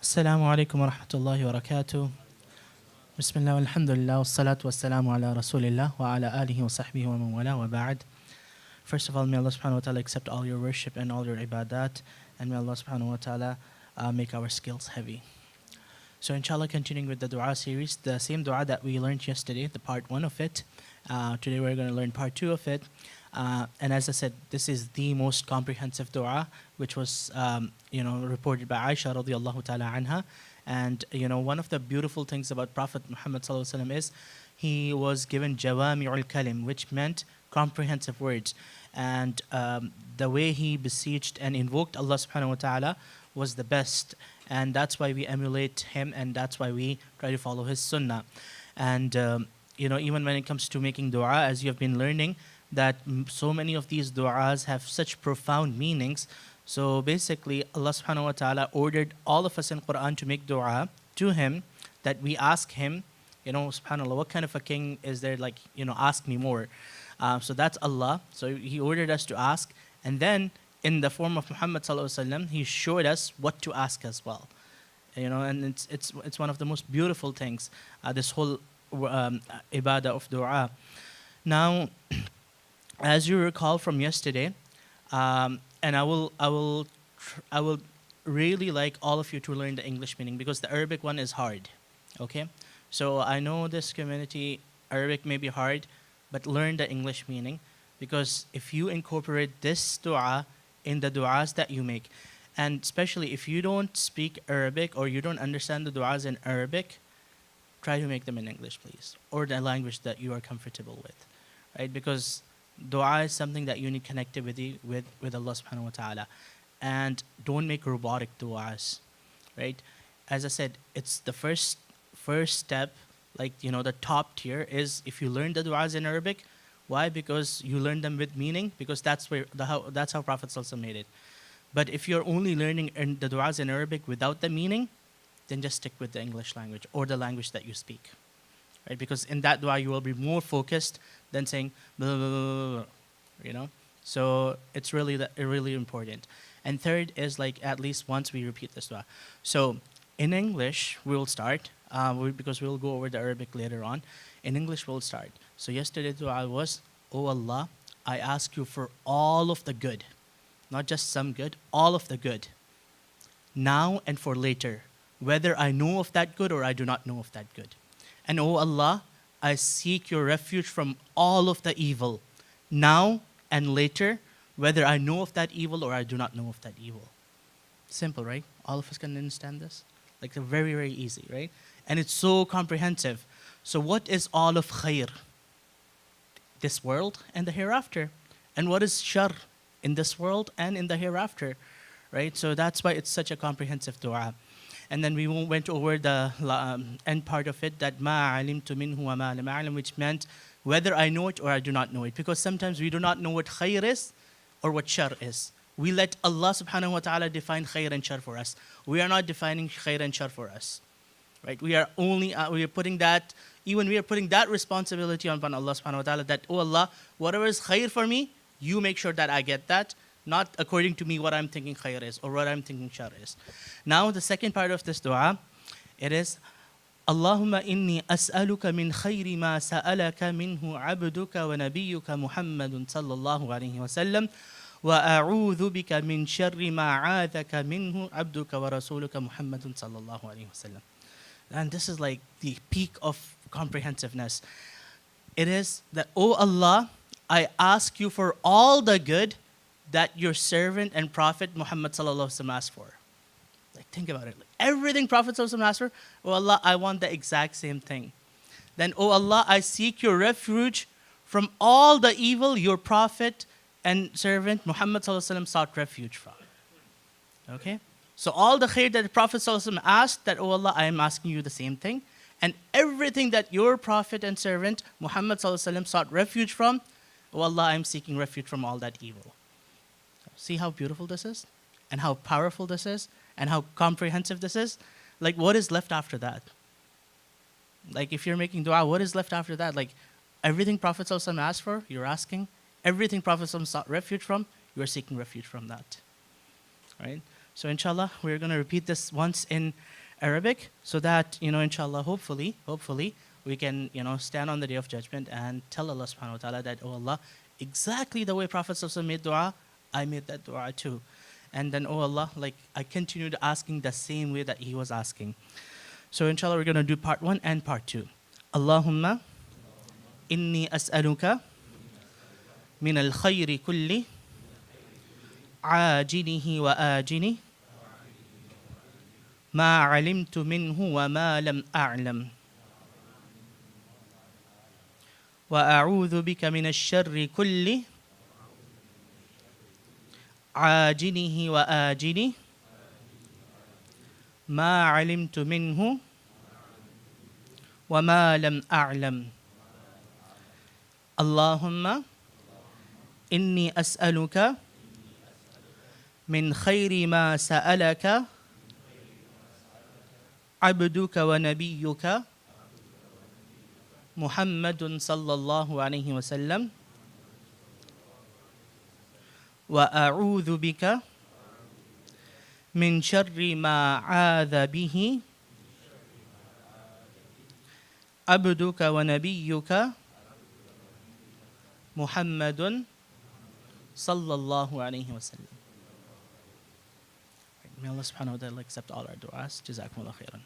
Assalamu alaikum wa rahmatullahi wa barakatuh. Bismillah walhamdulillah wa salatu wa salamu ala rasulillah wa ala alihi wa sahbihi wa man wala wa ba'd. First of all, may Allah subhanahu wa ta'ala accept all your worship and all your ibadat, and may Allah subhanahu wa ta'ala make our skills heavy. So inshallah, continuing with the dua series, the same dua that we learned yesterday, the part 1 of it. Today we're going to learn part 2 of it. And as I said, this is the most comprehensive dua, which was reported by Aisha radiallahu ta'ala anha. And one of the beautiful things about Prophet Muhammad sallallahu alaihi wasallam is he was given jawami'ul kalim, which meant comprehensive words. And the way he beseeched and invoked Allah subhanahu wa ta'ala was the best. And that's why we emulate him, and that's why we try to follow his sunnah. And even when it comes to making dua, as you have been learning, that so many of these du'as have such profound meanings. So basically, Allah subhanahu wa ta'ala ordered all of us in Quran to make dua to him, that we ask him, subhanAllah, what kind of a king is there, ask me more. So that's Allah. So he ordered us to ask. And then in the form of Muhammad sallallahu alaihi wasallam, he showed us what to ask as well. And it's one of the most beautiful things, this whole ibadah of dua. Now, as you recall from yesterday, and I will really like all of you to learn the English meaning, because the Arabic one is hard. Okay, so I know this community Arabic may be hard, but learn the English meaning, because if you incorporate this dua in the duas that you make, and especially if you don't speak Arabic or you don't understand the duas in Arabic, try to make them in English, please, or the language that you are comfortable with, right? Because dua is something that you need connectivity with Allah subhanahu wa ta'ala. And don't make robotic duas, right? As I said, it's the first step, the top tier is if you learn the duas in Arabic. Why? Because you learn them with meaning, because that's how Prophet ﷺ made it. But if you're only learning the duas in Arabic without the meaning, then just stick with the English language or the language that you speak. Right? Because in that dua you will be more focused than saying blah, blah, blah, blah, So it's really important. And third is at least once we repeat this dua. So in English we'll start because we'll go over the Arabic later on. In English we'll start. So yesterday's dua was, "Oh Allah, I ask you for all of the good, not just some good, all of the good, now and for later, whether I know of that good or I do not know of that good. And oh Allah, I seek your refuge from all of the evil, now and later, whether I know of that evil or I do not know of that evil." Simple, right? All of us can understand this? Very, very easy, right? And it's so comprehensive. So what is all of khair? This world and the hereafter. And what is shar? In this world and in the hereafter, right? So that's why it's such a comprehensive dua. And then we went over the end part of it, that ma alimtu minhu wa ma lam a'lam, which meant whether I know it or I do not know it. Because sometimes we do not know what khair is or what shar is. We let Allah subhanahu wa ta'ala define khair and shar for us. We are not defining khair and shar for us. Right? We are putting that responsibility upon Allah subhanahu wa ta'ala, that, oh Allah, whatever is khair for me, you make sure that I get that, not according to me what I'm thinking khair is or what I'm thinking shar is. Now the second part of this dua, it is, Allahumma inni as'aluka min khayri ma sa'alaka minhu abduka wa nabiyyuka Muhammadun sallallahu alayhi wa sallam, wa a'udhu bika min sharri ma 'adhaka minhu abduka wa rasuluka Muhammadun sallallahu alayhi wa sallam. And this is the peak of comprehensiveness. It is that, oh Allah, I ask you for all the good that your servant and Prophet Muhammad sallallahu alaihi wasallam asked for. Think about it. Everything Prophet sallallahu alaihi wasallam asked for, oh Allah, I want the exact same thing. Then, oh Allah, I seek your refuge from all the evil your Prophet and servant Muhammad sallallahu alaihi wasallam sought refuge from. Okay? So all the khair that the Prophet ﷺ asked, that, oh Allah, I am asking you the same thing. And everything that your Prophet and servant Muhammad ﷺ sought refuge from, oh Allah, I am seeking refuge from all that evil. See how beautiful this is? And how powerful this is? And how comprehensive this is? What is left after that? If you're making dua, what is left after that? Everything Prophet ﷺ asked for, you're asking. Everything Prophet ﷺ sought refuge from, you're seeking refuge from that. Right? So inshallah, we're going to repeat this once in Arabic so that, inshallah, hopefully, we can, stand on the Day of Judgment and tell Allah subhanahu wa ta'ala that, oh Allah, exactly the way Prophet ﷺ made dua, I made that dua too. And then, oh Allah, like I continued asking the same way that he was asking. So inshallah, we're going to do part 1 and part 2. Allahumma inni as'aluka min al-khayri kulli عاجله وآجله ما علمت منه وما لم أعلم وأعوذ بك من الشر كله عاجله وآجله ما علمت منه وما لم أعلم اللهم إني أسألك من خير ما سألك عبدك ونبيك محمد صلى الله عليه وسلم وأعوذ بك من شر ما عاذ به عبدك ونبيك محمد صلى الله عليه وسلم. May Allah subhanahu wa ta'ala accept all our du'as. Jazakumullah khairan.